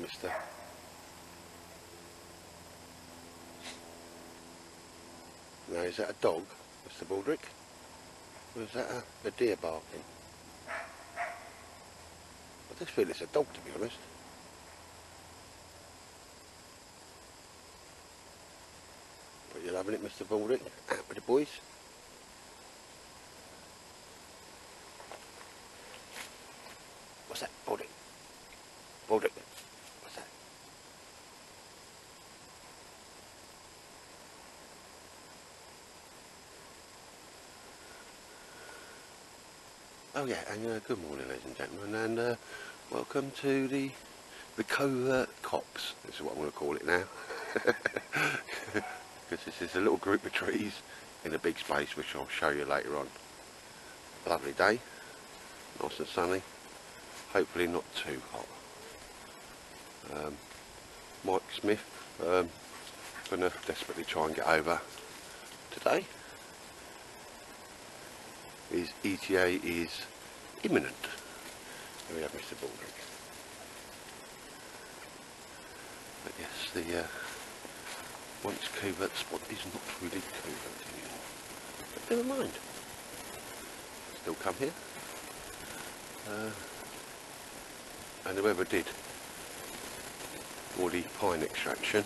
mister. Now, is that a dog, Mr. Baldrick? Or is that a deer barking? I just feel it's a dog, to be honest. But you're loving it, Mr. Baldrick? Out with the boys. What's that, Baldrick? Baldrick, what's that? Oh yeah, and good morning, ladies and gentlemen, and welcome to the Covert Cops. This is what I'm going to call it now. Because this is a little group of trees in a big space, which I'll show you later on. A lovely day, nice and sunny, hopefully not too hot. Mike Smith, going to desperately try and get over today. His ETA is imminent. Here we have Mr. Baldrick. But yes, the once covert spot is not really covert anymore. But never mind. Still come here. And whoever did all the pine extraction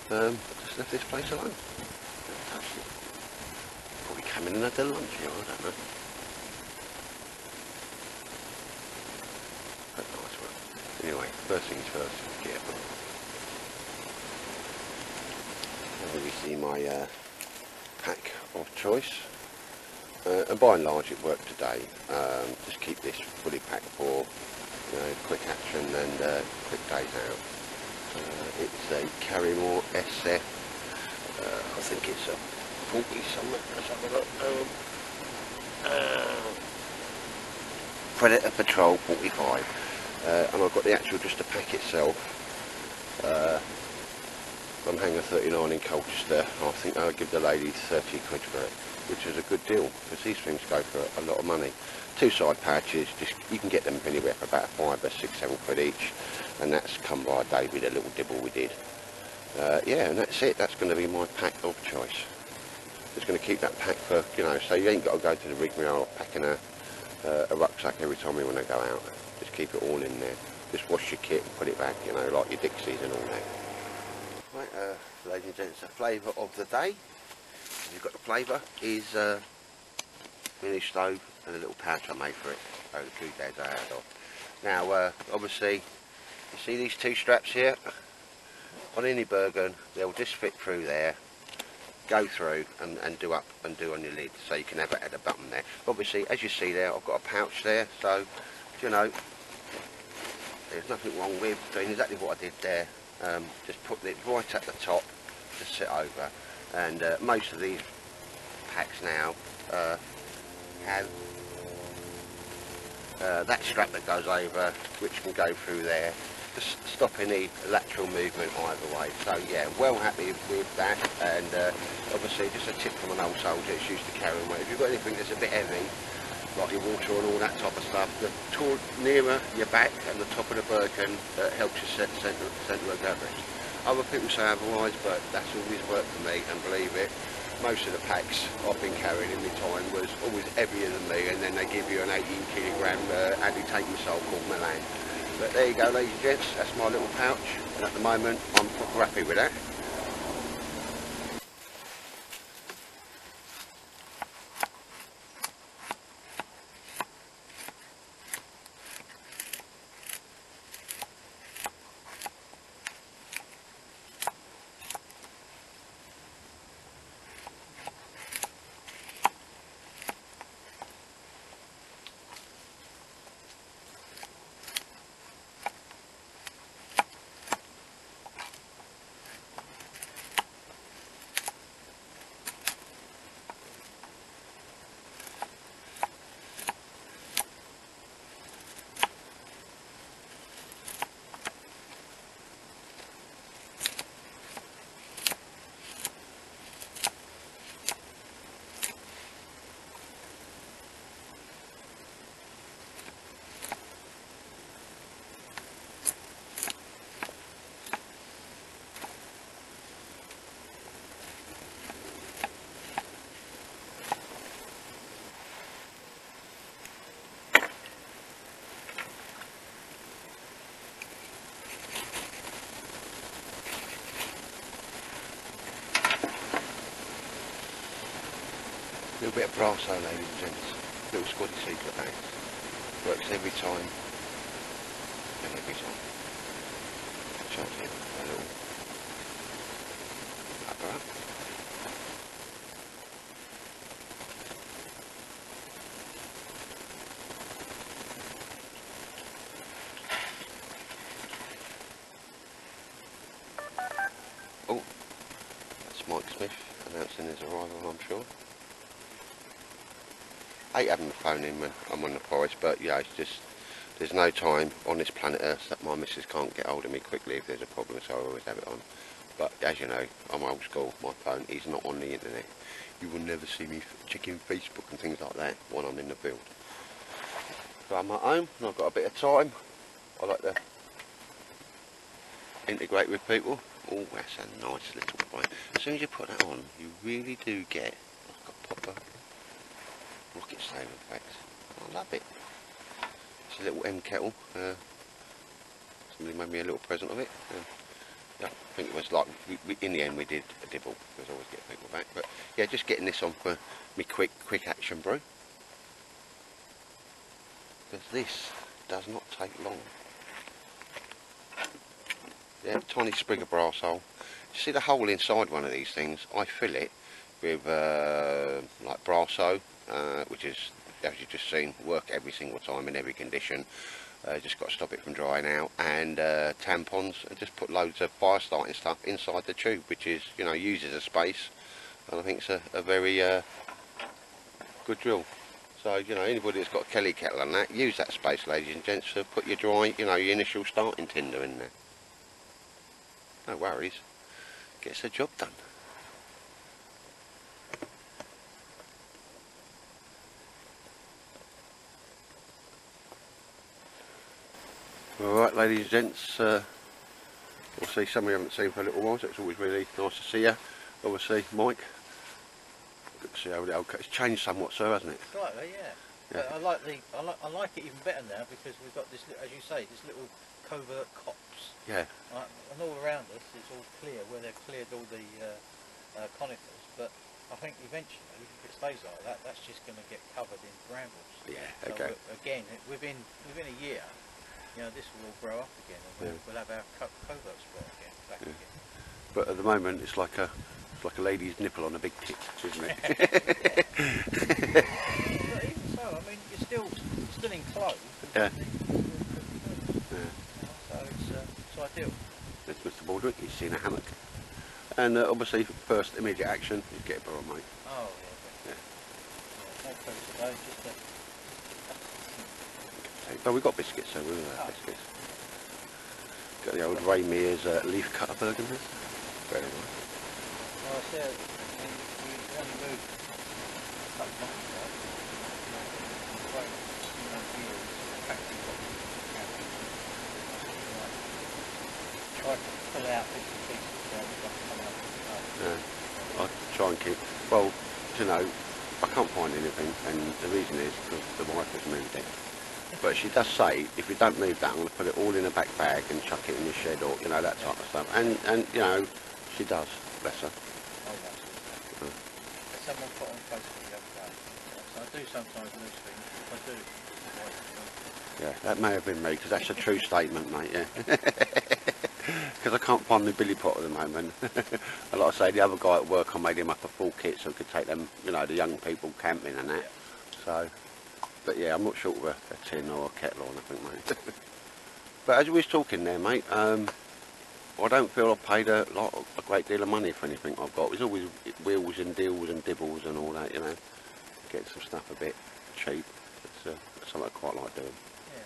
just left this place alone. Never touched it. Probably came in and had their lunch here, I don't know. But nice one. Anyway, first things first, get up. Here we see my pack of choice. And by and large it worked today. Just keep this fully packed for quick action and quick days out. It's a Carrymore SF. I think it's a 40 something. Let's have a look. Predator Patrol 45. And I've got the actual just the pack itself. From Hangar 39 in Colchester. I think I'll give the lady 30 quid for it, which is a good deal because these things go for a lot of money. Two side pouches, just you can get them anywhere for about £5 or £6, £7 quid each, and that's come by David, a little dibble we did. Yeah, and that's it. That's going to be my pack of choice. Just going to keep that pack for so you ain't got to go to the rigmarole packing a rucksack every time you want to go out. Just keep it all in there. Just wash your kit and put it back, like your Dixies and all that. Right, ladies and gents, the flavour of the day. You've got the flavour is mini stove and a little pouch I made for it. So the food days I had off. Now, obviously, you see these two straps here on any Bergen, they'll just fit through there, go through and do up and do on your lid, so you can have it at the bottom there. Obviously, as you see there, I've got a pouch there, so there's nothing wrong with doing exactly what I did there. Just put it right at the top to sit over, and most of these packs now have that strap that goes over, which can go through there to stop any lateral movement either way. So yeah, well happy with that, and obviously just a tip from an old soldier that's used to carrying weight. If you've got anything that's a bit heavy, like your water and all that type of stuff, the tool nearer your back and the top of the Birkin helps you set centre of gravity. Other people say otherwise, but that's always worked for me, and believe it, most of the packs I've been carrying in my time was always heavier than me, and then they give you an 18 kilogram anti-tank missile called Milan. But there you go, ladies and gents, that's my little pouch, and at the moment I'm proper happy with that. A little bit of brasso, ladies and gents. Little squaddy secret that. Works every time. And every time. Chance here, a little upper up. Oh, that's Mike Smith announcing his arrival, I'm sure. I hate having the phone in when I'm on the forest, but yeah, it's just, there's no time on this planet Earth that my missus can't get hold of me quickly if there's a problem, so I always have it on. But as you know, I'm old school, my phone is not on the internet. You will never see me checking Facebook and things like that when I'm in the field. So I'm at home and I've got a bit of time. I like to integrate with people. Oh, that's a nice little point. As soon as you put that on, you really do get like a proper rocket saver effect. I love it. It's a little M kettle. Somebody made me a little present of it. Yeah, I think it was like, in the end we did a dibble, because I always get people back. But yeah, just getting this on for me quick action brew. Because this does not take long. Yeah, tiny sprig of brass hole. You see the hole inside one of these things? I fill it with like brasso, which is, as you've just seen, work every single time in every condition. Just got to stop it from drying out, and tampons, and just put loads of fire starting stuff inside the tube, which is, you know, uses a space, and I think it's a very good drill. So, you know, anybody that's got a Kelly kettle and that, use that space, ladies and gents, to put your dry, you know, your initial starting tinder in there. No worries, gets the job done. Alright, ladies and gents, obviously some we haven't seen for a little while, so it's always really nice to see you. Obviously, Mike, good to see how the old cut. It's changed somewhat, sir, hasn't it? Slightly, yeah. But I like it even better now, because we've got this, as you say, this little covert copse. Yeah. And all around us it's all clear, where they've cleared all the conifers. But I think eventually, if it stays like that, that's just going to get covered in brambles. Yeah. So Okay. again, within a year, you know, this will all grow up again, and we'll have our covert spot again, back again. But at the moment, it's like a lady's nipple on a big tit, isn't it? But even so, I mean, you're still enclosed. Yeah. So it's ideal. There's Mr. Baldwin, he's seen a hammock. And obviously, first immediate action is get a bar on, mate. Oh, yeah. No food today, just But we've got biscuits, so we'll have biscuits. Got the old Ray Mears leaf cutter burger there. Very nice. well, I said, I mean, we only moved a couple of months ago. Quite, you know, years, factory got camping. Tried to pull out bits and pieces, so we've got to come out with the Yeah. I try and keep, well, you know, I can't find anything, and the reason is because the wife has moved it. But she does say, if you don't move that, I'm going to put it all in a back bag and chuck it in your shed, or, you know, that type of stuff. And you know, she does, bless her. Oh, absolutely. Someone put on Facebook the other day. So I do sometimes lose things. If I do, Yeah, that may have been me, because that's a true statement, mate, yeah. Because I can't find my billy pot at the moment. And like I say, the other guy at work, I made him up a full kit so I could take them, you know, the young people camping and that. Yeah. So, but yeah, I'm not short of a tin or a kettle or anything, mate. But as we was talking there, mate, I don't feel I've paid a great deal of money for anything I've got. It's always wheels and deals and dibbles and all that, you know. Get some stuff a bit cheap. It's something I quite like doing. yeah.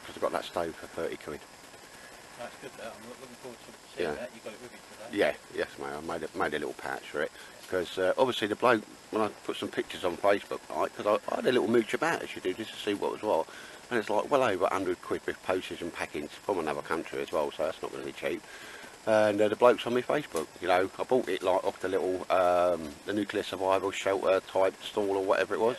Because I've got that stove for 30 quid. That's good, that. I'm looking forward to seeing that. You got it with you today. Yeah, yes, mate. I made a little patch for it. Because obviously the bloke, when I put some pictures on Facebook, right, because I had a little mooch about, as you do, just to see what was what. And it's like well over 100 quid with postage and packings from another country as well, so that's not going to be cheap. And the bloke's on my Facebook, you know, I bought it like off the little, the nuclear survival shelter type stall or whatever it was.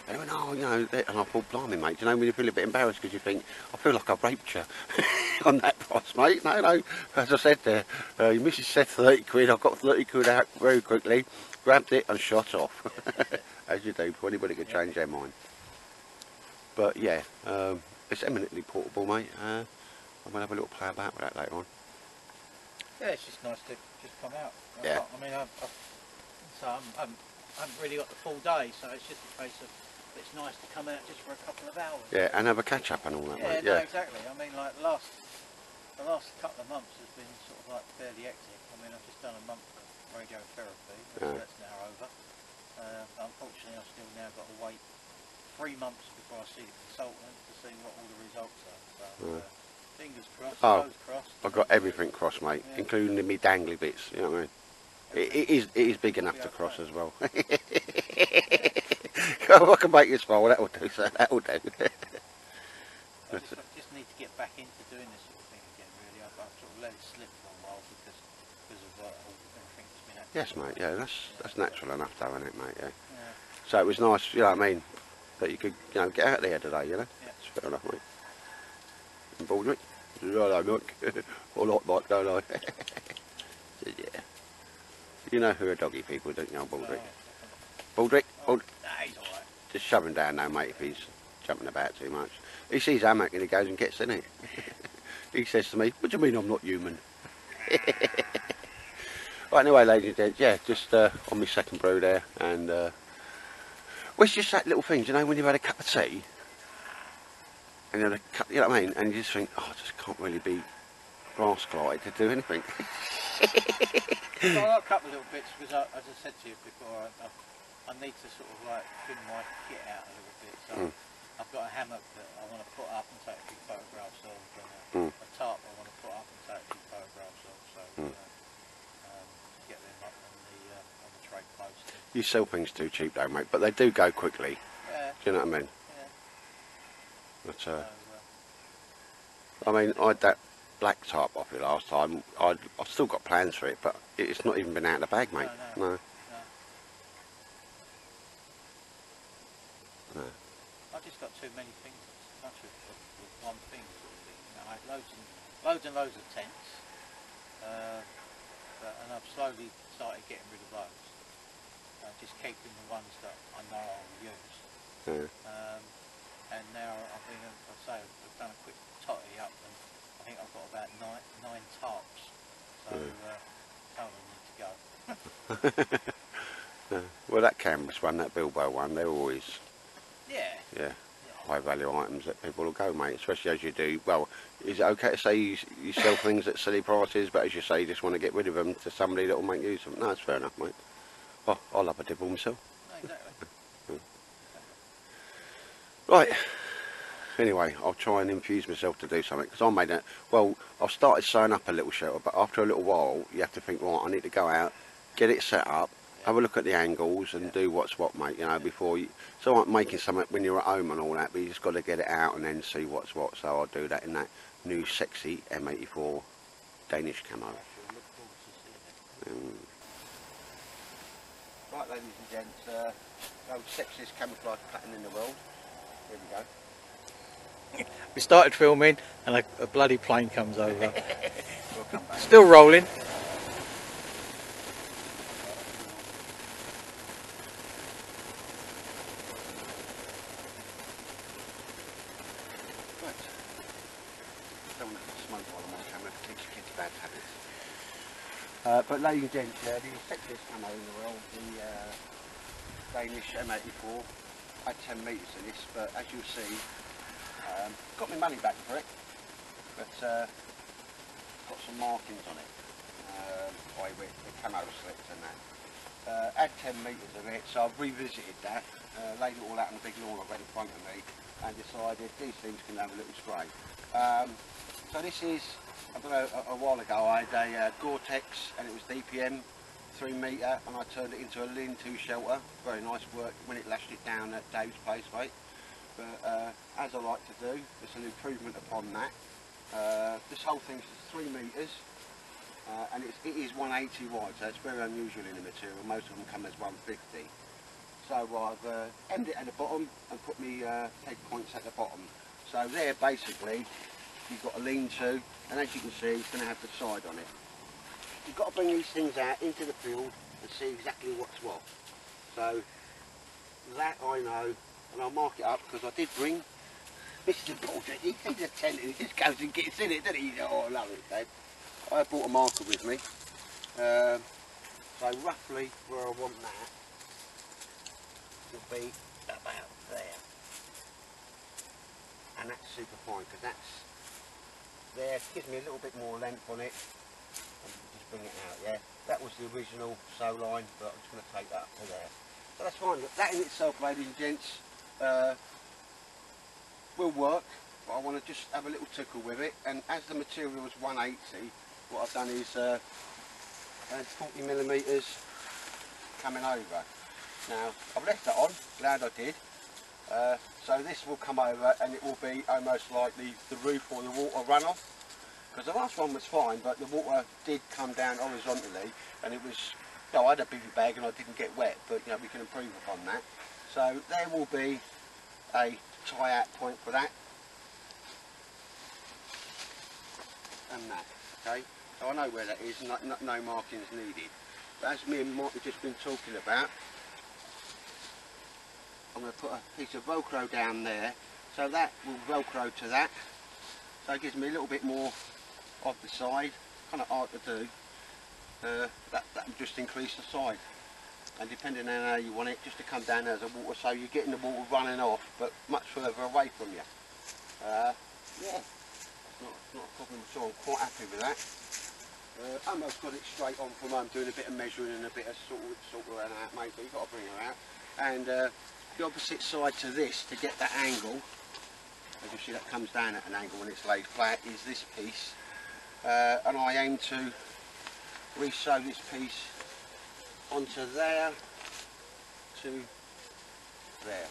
And I went, oh, you know, and I thought, blimey, mate, do you know when you feel a bit embarrassed because you think, I feel like I've raped you on that price, mate. No, as I said there, your missus said 30 quid, I got 30 quid out very quickly. grabbed it and shot off, as you do, before anybody could change their mind. But yeah, it's eminently portable, mate. I'm going to have a little play about with that later on. Yeah, it's just nice to just come out. Yeah. I mean, I haven't really got the full day, so it's just a case of it's nice to come out just for a couple of hours. Yeah, and have a catch up and all that, mate. No, exactly. I mean, like the last couple of months has been sort of like fairly hectic. I mean, I've just done a month of radiotherapy, that's now over. Unfortunately, I've still now got to wait 3 months before I see the consultant to see what all the results are. So, fingers crossed, toes crossed. I've got everything crossed, mate, including me dangly bits, you know what I mean? It is big enough to cross as well. If I can make you smile, that will do, so that will do. I just need to get back into doing this sort of thing again, really. I've sort of let it slip for a while because of everything that's been happening. Yes, mate, yeah, that's natural enough though, isn't it, mate, yeah. So it was nice, you know what I mean, that you could, you know, get out there today, you know? Yeah. It's fair enough, mate. And Baldrick? Hello, Mike. I like Mike, don't I? Yeah. You know who are doggy people, don't you, old Baldrick? Baldrick? Nah, he's alright. Just shove him down now, mate, if he's jumping about too much. He sees hammock and he goes and gets in it. He says to me, what do you mean I'm not human? Right, anyway, ladies and gents, yeah, just on my second brew there, and well, it's just that little thing, do you know, when you've had a cup of tea, and you know what I mean, and you just think, oh, I just can't really be rascalite to do anything. Well, I've got a couple of little bits because, as I said to you before, I need to sort of like thin my kit out a little bit. So I've got a hammock that I want to put up and take a few photographs of, and a tarp I want to put up and take a few photographs of. So get them up on the trade post. You sell things too cheap though, mate, but they do go quickly. Yeah. Do you know what I mean? Yeah. But I mean, I had that black tarp off it last time. I've still got plans for it, but it's not even been out of the bag, mate. No. I've just got too many things, much of one thing sort of thing. You know, I had loads of tents, and I've slowly started getting rid of those. Just keeping the ones that I know I'll use. And now I've done a quick totty up, and I think I've got about nine tarps. So some of them need to go. Well, that canvas one, that Bilbo one, they're always Yeah. high value items that people will go, mate, especially as you do. Well, is it okay to say you sell things at silly prices, but as you say, you just want to get rid of them to somebody that will make use of them? No, it's fair enough, mate. Oh, I'll have a dibble myself. No, exactly. Right. Anyway, I'll try and infuse myself to do something, because I made it. Well, I've started sewing up a little shelter, but after a little while, you have to think, right, I need to go out, get it set up, have a look at the angles, and do what's what, mate. You know, before you. It's all right making something when you're at home and all that, but you just got to get it out and then see what's what. So I'll do that in that new sexy M84 Danish camo. Right, ladies and gents, the most sexiest camouflage pattern in the world. Here we go. We started filming and a bloody plane comes over. We'll come back. Still rolling. Right. Don't want to smoke while I'm on camera, it teaches kids bad habits. But ladies and gents, the sexiest camo in the world, the Danish M84. I had 10 metres in this, but as you'll see, got my money back for it, but got some markings on it, by where the camo slipped and that. Had 10 metres of it, so I've revisited that, laid it all out on a big lawn I've got in front of me, and decided these things can have a little spray. So this is, I don't know, a while ago I had a Gore-Tex, and it was DPM 3 metre, and I turned it into a lean-to shelter. Very nice work when it lashed it down at Dave's place, mate. But as I like to do, it's an improvement upon that. This whole thing is 3 metres, and it is 180 wide, so it's very unusual in the material. Most of them come as 150. So I've hemmed it at the bottom and put me peg points at the bottom. So there, basically, you've got a lean-to, and as you can see, it's going to have the side on it. You've got to bring these things out into the field and see exactly what's what. So that I know, and I'll mark it up because I did bring Mr. Baldrick. He's a tenant who just goes and gets in it, doesn't he? Oh, I love it, Dad. I brought a marker with me. So roughly where I want that will be about there. And that's super fine because that's there, gives me a little bit more length on it. And just bring it out, yeah. That was the original sew line, but I'm just going to take that up to there. So that's fine. That in itself, ladies and gents, will work, but I want to just have a little tickle with it. And as the material is 180, what I've done is 40mm coming over. Now I've left that on, glad I did. So this will come over and it will be almost like the roof or the water runoff. Because the last one was fine, but the water did come down horizontally, and it was, no, I had a bivvy bag and I didn't get wet, but you know, we can improve upon that. So there will be a tie-out point for that. And that, okay? So I know where that is, no markings needed. But as me and Mike have just been talking about, I'm going to put a piece of Velcro down there, so that will Velcro to that. So it gives me a little bit more of the side, kind of hard to do. That will just increase the side. And depending on how you want it, just to come down as a water, so you're getting the water running off, but much further away from you. Yeah, it's not a problem at all. I'm quite happy with that. Almost got it straight on from home, doing a bit of measuring and a bit of sort of around that, mate, but you've got to bring her out. And the opposite side to this, to get that angle, as you see that comes down at an angle when it's laid flat, is this piece. And I aim to re-sew this piece onto there to there.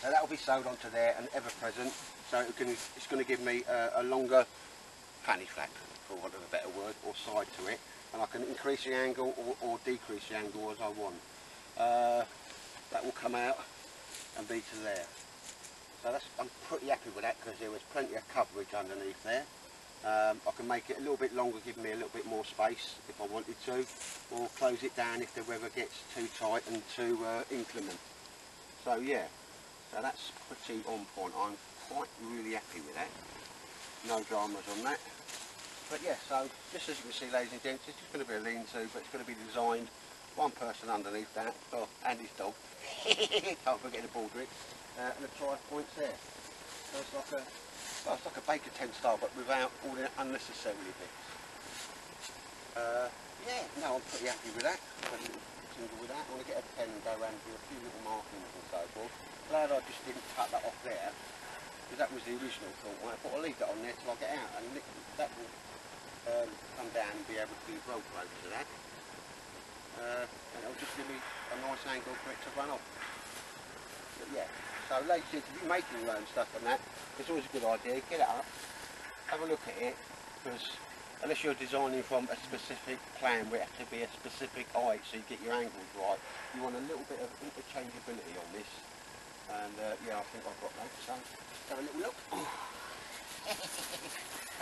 So that will be sewed onto there and ever present, so it's going to give me a longer fanny flap, for want of a better word, or side to it, and I can increase the angle or decrease the angle as I want. That will come out and be to there. So I'm pretty happy with that because there was plenty of coverage underneath there. I can make it a little bit longer, give me a little bit more space if I wanted to, or close it down if the weather gets too tight and too inclement. So yeah, so that's pretty on point. I'm quite really happy with that. No dramas on that. But yeah, so just as you can see, ladies and gents, it's just going to be a lean-to, but it's going to be designed one person underneath that, oh, and his dog. Can't forget the Baldrick, and the tri points there. So it's like a baker tent style, but without all the unnecessary bits. Yeah, no, I'm pretty happy with that. With that, I want to get a pen and go around and do a few little markings and so forth. Glad I just didn't cut that off there, because that was the original thought. I thought I'll leave that on there till I get out, and that will come down and be able to do Velcro to that. And it'll just give me a nice angle for it to run off. But yeah, so ladies and gentlemen, if you're making your own stuff and that, it's always a good idea. Get it up, have a look at it, because unless you're designing from a specific plan where it has to be a specific height so you get your angles right, you want a little bit of interchangeability on this. And yeah, I think I've got that. So let's have a little look.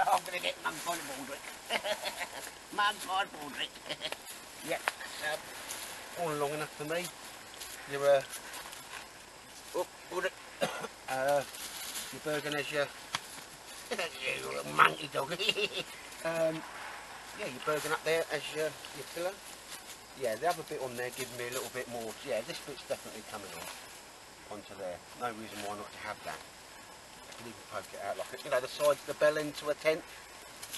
I'm going to get mug by the Baldrick. Mug by the Baldrick. Yep, all long enough for me. You're your Bergen as your you little monkey dog. Yeah, your Bergen up there as your pillow. Yeah, the other bit on there gives me a little bit more. Yeah, this bit's definitely coming onto there. No reason why not to have that. I can even poke it out like it. You know, the sides, the bell end to a tent.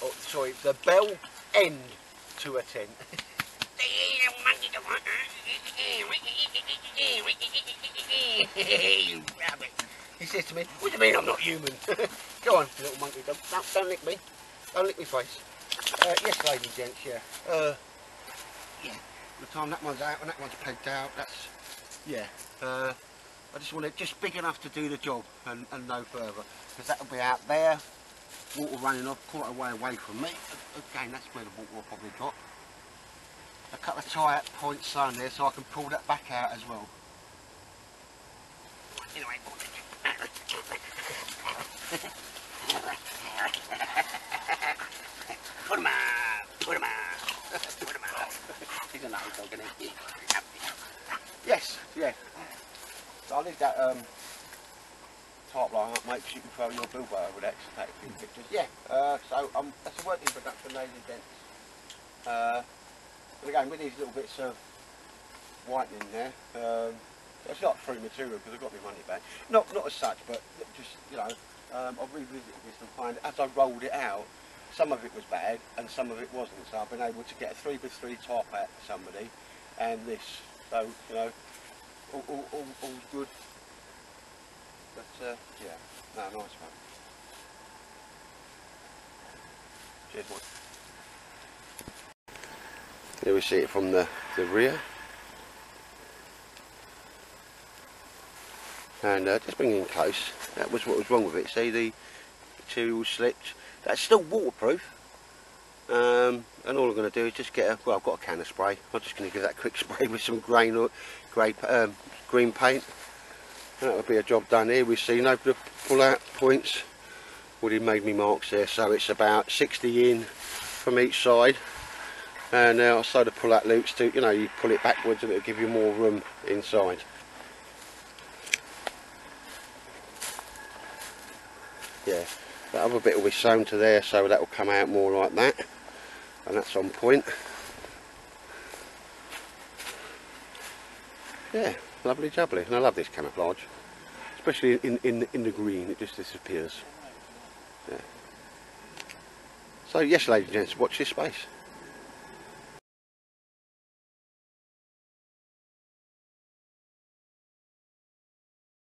Oh, sorry, the bell end to a tent. He says to me, "What do you mean I'm not human?" Go on, little monkey dog. No, don't lick me. Don't lick me face. Yes, ladies and gents, yeah. Yeah. The time that one's out and that one's pegged out, that's, yeah. I just want it just big enough to do the job and no further. Because that'll be out there, water running off quite a way away from me. Again, that's where the water will probably got. A couple of tie-out points sewn there so I can pull that back out as well. Anyway, put 'em out, put 'em out, put 'em out. He's a nice dog, isn't he? Yes, yeah. So I'll leave that tarp line up, mate, 'cause you can throw your bilbo over that to take a few pictures. Yeah, so that's a working production, ladies and gents. But again, with these little bits of whitening there, it's not free material because I've got my money back. Not as such, but just, you know, I've revisited this and find as I rolled it out, some of it was bad and some of it wasn't. So I've been able to get a 3x3 tarp out for somebody, and this. So, you know, all's good. But yeah, no, nice one. Cheers, mate. Here we see it from the rear. And just bringing in close, that was what was wrong with it. See, the material slipped. That's still waterproof. And all I'm going to do is just get well, I've got a can of spray. I'm just going to give that a quick spray with some green paint. And that will be a job done. Here we see no pull out points. Already made me marks there, so it's about 60 in from each side. And now I'll sew the pull out loops to, you know, you pull it backwards and it'll give you more room inside. Yeah, that other bit will be sewn to there, so that will come out more like that, and that's on point. Yeah, lovely jubbly, and I love this camouflage, especially in the green. It just disappears. Yeah. So yes, ladies and gents, watch this space.